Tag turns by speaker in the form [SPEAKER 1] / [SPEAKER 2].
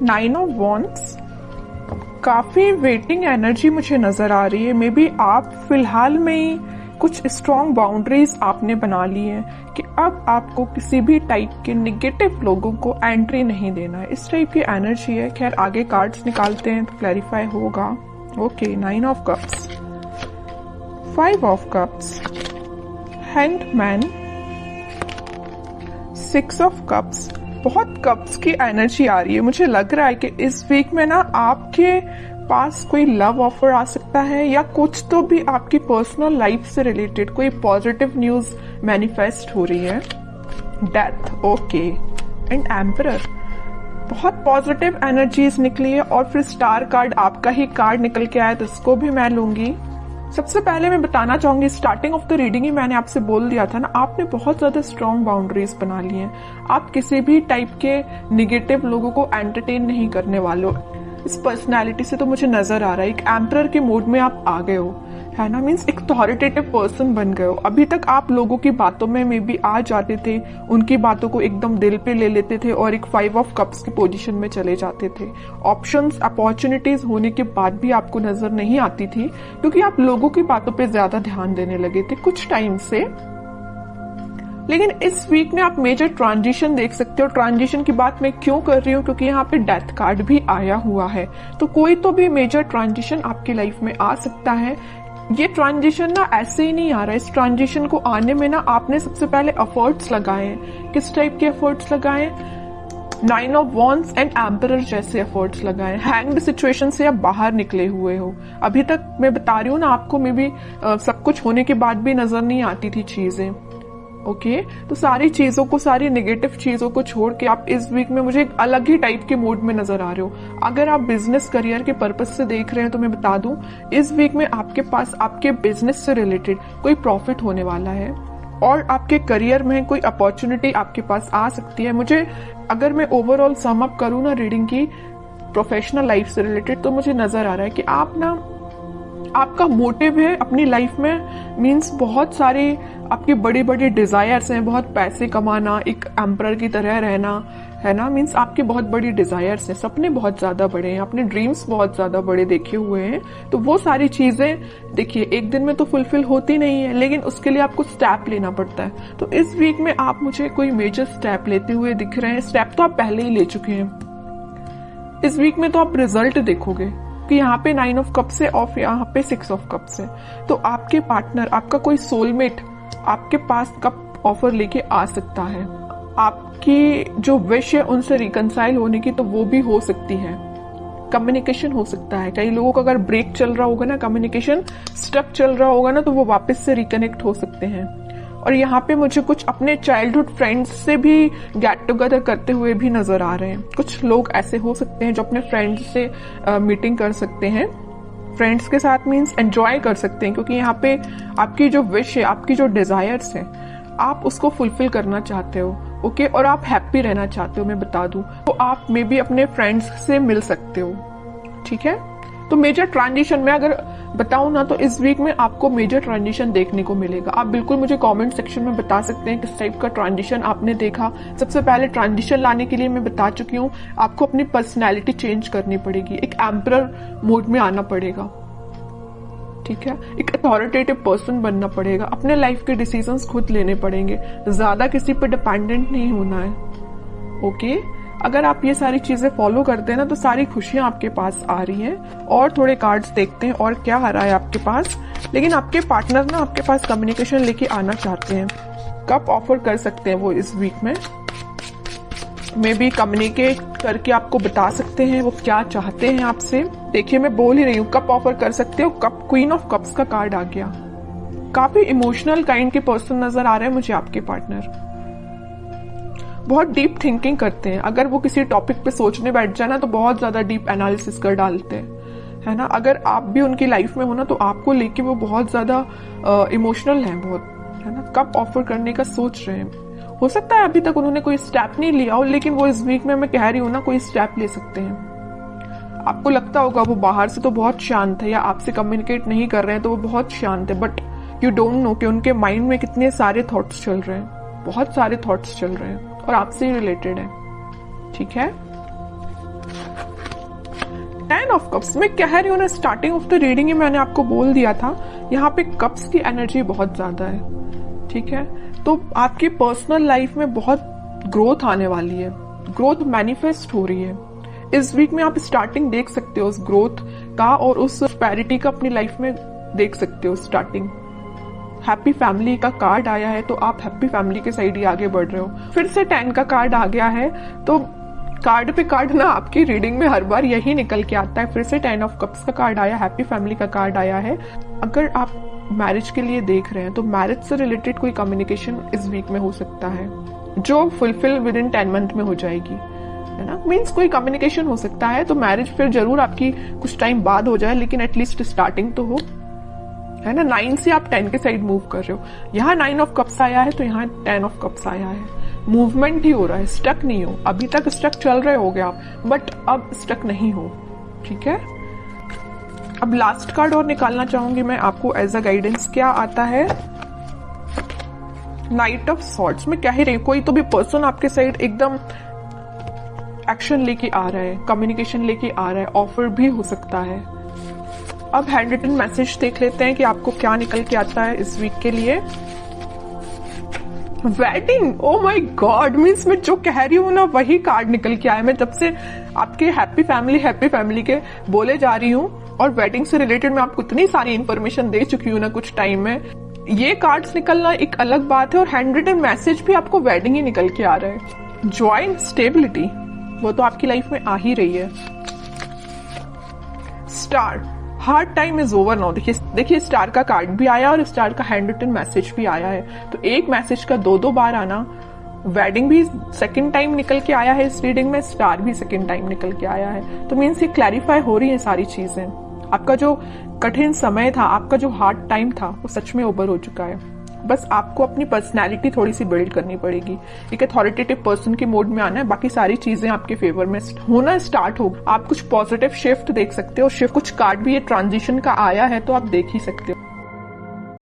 [SPEAKER 1] 9 of wands, काफी waiting energy मुझे नजर आ रही है। मे बी आप फिलहाल में ही कुछ स्ट्रॉन्ग बाउंड्रीज आपने बना ली हैं कि अब आपको किसी भी टाइप के निगेटिव लोगों को एंट्री नहीं देना है, इस टाइप की एनर्जी है। खैर आगे कार्ड्स निकालते हैं तो क्लैरिफाई होगा। Okay, 9 of cups, 5 of cups, hanged man, 6 of cups. बहुत कप्स की एनर्जी आ रही है। मुझे लग रहा है कि इस वीक में ना आपके पास कोई लव ऑफर आ सकता है, या कुछ तो भी आपकी पर्सनल लाइफ से रिलेटेड कोई पॉजिटिव न्यूज मैनिफेस्ट हो रही है। डेथ, ओके, एंड एम्परर, बहुत पॉजिटिव एनर्जीज निकली है। और फिर स्टार कार्ड, आपका ही कार्ड निकल के आया, तो इसको भी मैं लूंगी। सबसे पहले मैं बताना चाहूंगी, स्टार्टिंग ऑफ द रीडिंग ही मैंने आपसे बोल दिया था ना, आपने बहुत ज्यादा स्ट्रॉन्ग बाउंड्रीज बना ली हैं। आप किसी भी टाइप के निगेटिव लोगों को एंटरटेन नहीं करने वाले हो। इस पर्सनैलिटी से तो मुझे नजर आ रहा है एक एम्परर के मोड में आप आ गए हो, है ना। मीन्स एक अथॉरिटेटिव पर्सन बन गए हो। अभी तक आप लोगों की बातों में मे बी आ जाते थे, उनकी बातों को एकदम दिल पे ले लेते थे और एक 5 ऑफ कप्स की पोजीशन में चले जाते थे। ऑप्शंस, अपॉर्चुनिटीज होने के बाद भी आपको नजर नहीं आती थी, क्योंकि आप लोगों की बातों पे ज्यादा ध्यान देने लगे थे कुछ टाइम से। लेकिन इस वीक में आप मेजर ट्रांजिशन देख सकते हो। ट्रांजिशन की बात मैं क्यों कर रही हूँ, क्योंकि यहाँ पे डेथ कार्ड भी आया हुआ है। तो कोई तो भी मेजर ट्रांजिशन आपकी लाइफ में आ सकता है। ये ट्रांजिशन ना ऐसे ही नहीं आ रहा है। इस ट्रांजिशन को आने में ना आपने सबसे पहले एफर्ट्स लगाए। किस टाइप के एफर्ट्स लगाए? 9 ऑफ वॉन्ड्स एंड एम्परर जैसे एफर्ट्स लगाए। हैंग्ड सिचुएशन से आप बाहर निकले हुए हो। अभी तक मैं बता रही हूँ ना आपको, मे बी सब कुछ होने के बाद भी नजर नहीं आती थी चीजें। ओके, तो सारी चीजों को, सारी नेगेटिव चीजों को छोड़ के आप इस वीक में मुझे एक अलग ही टाइप के मूड में नजर आ रहे हो। अगर आप बिजनेस करियर के पर्पस से देख रहे हैं तो मैं बता दूं, इस वीक में आपके पास आपके बिजनेस से रिलेटेड कोई प्रॉफिट होने वाला है, और आपके करियर में कोई अपॉर्चुनिटी आपके पास आ सकती है। मुझे, अगर मैं ओवरऑल सम अप करूं ना रीडिंग की प्रोफेशनल लाइफ से रिलेटेड, तो मुझे नजर आ रहा है कि आप ना, आपका मोटिव है अपनी लाइफ में, मीन्स बहुत सारे आपके बड़े बड़े डिजायर्स हैं। बहुत पैसे कमाना, एक एम्परर की तरह रहना, है ना। मीन्स आपके बहुत बड़ी डिजायर्स हैं, सपने बहुत ज्यादा बड़े हैं, अपने ड्रीम्स बहुत ज्यादा बड़े देखे हुए हैं। तो वो सारी चीजें देखिए एक दिन में तो फुलफिल होती नहीं है, लेकिन उसके लिए आपको स्टेप लेना पड़ता है। तो इस वीक में आप मुझे कोई मेजर स्टेप लेते हुए दिख रहे हैं। स्टेप तो आप पहले ही ले चुके हैं। इस वीक में तो आप रिजल्ट देखोगे कि यहाँ पे 9 ऑफ कप्स है और यहाँ पे 6 ऑफ कप्स है। तो आपके पार्टनर, आपका कोई सोलमेट आपके पास कप ऑफर लेके आ सकता है। आपकी जो विश है उनसे रिकंसाइल होने की, तो वो भी हो सकती है। कम्युनिकेशन हो सकता है। कई लोगों का अगर ब्रेक चल रहा होगा ना, कम्युनिकेशन स्टक चल रहा होगा ना, तो वो वापस से रिकनेक्ट हो सकते हैं। और यहाँ पे मुझे कुछ अपने चाइल्डहुड फ्रेंड्स से भी गेट टुगेदर करते हुए भी नजर आ रहे हैं। कुछ लोग ऐसे हो सकते हैं जो अपने फ्रेंड्स से मीटिंग कर सकते हैं। फ्रेंड्स के साथ मीन्स एंजॉय कर सकते हैं, क्योंकि यहाँ पे आपकी जो विश है, आपकी जो डिजायर्स है, आप उसको फुलफिल करना चाहते हो। ओके, और आप हैप्पी रहना चाहते हो, मैं बता दूं, तो आप मे बी अपने फ्रेंड्स से मिल सकते हो। ठीक है, तो मेजर ट्रांजिशन में अगर बताऊं ना, तो इस वीक में आपको मेजर ट्रांजिशन देखने को मिलेगा। आप बिल्कुल मुझे कमेंट सेक्शन में बता सकते हैं किस टाइप का ट्रांजिशन आपने देखा। सबसे पहले ट्रांजिशन लाने के लिए मैं बता चुकी हूँ, आपको अपनी पर्सनैलिटी चेंज करनी पड़ेगी, एक एम्परर मोड में आना पड़ेगा। ठीक है, एक अथॉरिटेटिव पर्सन बनना पड़ेगा, अपने लाइफ के डिसीजंस खुद लेने पड़ेंगे, ज्यादा किसी पर डिपेंडेंट नहीं होना है। ओके, अगर आप ये सारी चीजें फॉलो करते हैं ना, तो सारी खुशियां आपके पास आ रही हैं। और थोड़े कार्ड्स देखते हैं और क्या आ रहा है आपके पास। लेकिन आपके पार्टनर ना आपके पास कम्युनिकेशन लेके आना चाहते हैं। कब ऑफर कर सकते हैं वो इस वीक में, मे बी कम्युनिकेट करके आपको बता सकते हैं वो क्या चाहते हैं आपसे। देखिए मैं बोल ही रही हूँ, कब ऑफर कर सकते हो। कप, क्वीन ऑफ कप्स का कार्ड आ गया। काफी इमोशनल काइंड के पर्सन नजर आ रहे हैं मुझे आपके पार्टनर। बहुत डीप थिंकिंग करते हैं। अगर वो किसी टॉपिक पे सोचने बैठ जाए ना, तो बहुत ज्यादा डीप एनालिसिस कर डालते हैं, है ना। अगर आप भी उनकी लाइफ में हो ना, तो आपको लेके वो बहुत ज्यादा इमोशनल है, बहुत, है ना। कब ऑफर करने का सोच रहे हैं। हो सकता है अभी तक उन्होंने कोई स्टेप नहीं लिया हो, लेकिन वो इस वीक में, मैं कह रही हूँ ना, कोई स्टेप ले सकते हैं। आपको लगता होगा वो बाहर से तो बहुत शांत है, या आपसे कम्युनिकेट नहीं कर रहे हैं तो वो बहुत शांत है, बट यू डोंट नो कि उनके माइंड में कितने सारे थॉट्स चल रहे हैं। बहुत सारे थॉट्स चल रहे हैं और आपसे ही रिलेटेड है। ठीक है, 10 ऑफ कप्स, मैं कह रही हूँ ना, स्टार्टिंग ऑफ द रीडिंग ही मैंने आपको बोल दिया था, यहाँ पे कप्स की एनर्जी बहुत ज्यादा है, ठीक है। तो आपकी पर्सनल लाइफ में बहुत ग्रोथ आने वाली है, ग्रोथ मैनिफेस्ट हो रही है। इस वीक में आप स्टार्टिंग देख सकते हो उस ग्रोथ का, और उस प्रोस्पेरिटी का अपनी लाइफ में देख सकते हो स्टार्टिंग। हैप्पी फैमिली का कार्ड आया है, तो आप हैप्पी फैमिली के साइड ही आगे बढ़ रहे हो। फिर से 10 का कार्ड आ गया है, तो कार्ड पे कार्ड ना आपकी रीडिंग में हर बार यही निकल के आता है। फिर से 10 ऑफ कप्स का कार्ड आया, हैप्पी फैमिली का कार्ड आया है। अगर आप मैरिज के लिए देख रहे हैं तो मैरिज से रिलेटेड कोई कम्युनिकेशन इस वीक में हो सकता है, जो फुलफिल विद इन 10 मंथ में हो जाएगी, है ना। मीन्स कोई कम्युनिकेशन हो सकता है, तो मैरिज फिर जरूर आपकी कुछ टाइम बाद हो जाए, लेकिन एटलीस्ट स्टार्टिंग तो हो, है ना। 9 से आप 10 के साइड मूव कर रहे हो। यहाँ 9 ऑफ कप्स आया है, तो यहाँ 10 ऑफ कप्स आया है। मूवमेंट ही हो रहा है, स्टक नहीं हो। अभी तक स्टक चल रहे होगे आप, बट अब स्टक नहीं हो, ठीक है। अब लास्ट कार्ड और निकालना चाहूंगी मैं आपको एज अ गाइडेंस। क्या आता है? Night of swords. मैं कह ही रही हूं, कोई तो भी पर्सन आपके साइड एकदम एक्शन लेके आ रहा है, कम्युनिकेशन लेके आ रहा है, ऑफर भी हो सकता है। अब हैंड रिटन मैसेज देख लेते हैं कि आपको क्या निकल के आता है इस वीक के लिए। Wedding, oh my God, means मैं जो कह रही हूँ ना वही कार्ड निकल के आया। मैं जब से आपके हैप्पी फैमिली के बोले जा रही हूँ, और वेडिंग से रिलेटेड मैं आपको इतनी सारी इंफॉर्मेशन दे चुकी हूँ ना कुछ टाइम में। ये कार्ड्स निकलना एक अलग बात है, और हैंड रिटन मैसेज भी आपको वेडिंग ही निकल के आ रहा है। जॉय एंड स्टेबिलिटी, वो तो आपकी लाइफ में आ ही रही है। Star, hard time is over now. देखिए स्टार का कार्ड भी आया और स्टार का हैंड रिटन मैसेज भी आया है, तो एक मैसेज का दो बार आना। वेडिंग भी सेकंड टाइम निकल के आया है इस रीडिंग में, स्टार भी सेकंड टाइम निकल के आया है। तो मीन्स ये क्लैरिफाई हो रही है सारी चीजें। आपका जो कठिन समय था, आपका जो हार्ड टाइम था, वो सच में ओवर हो चुका है। बस आपको अपनी पर्सनैलिटी थोड़ी सी बिल्ड करनी पड़ेगी, एक अथॉरिटेटिव पर्सन के मोड में आना है। बाकी सारी चीजें आपके फेवर में होना स्टार्ट हो। आप कुछ पॉजिटिव शिफ्ट देख सकते हो। शिफ्ट कुछ कार्ड भी ये ट्रांजिशन का आया है, तो आप देख ही सकते हो।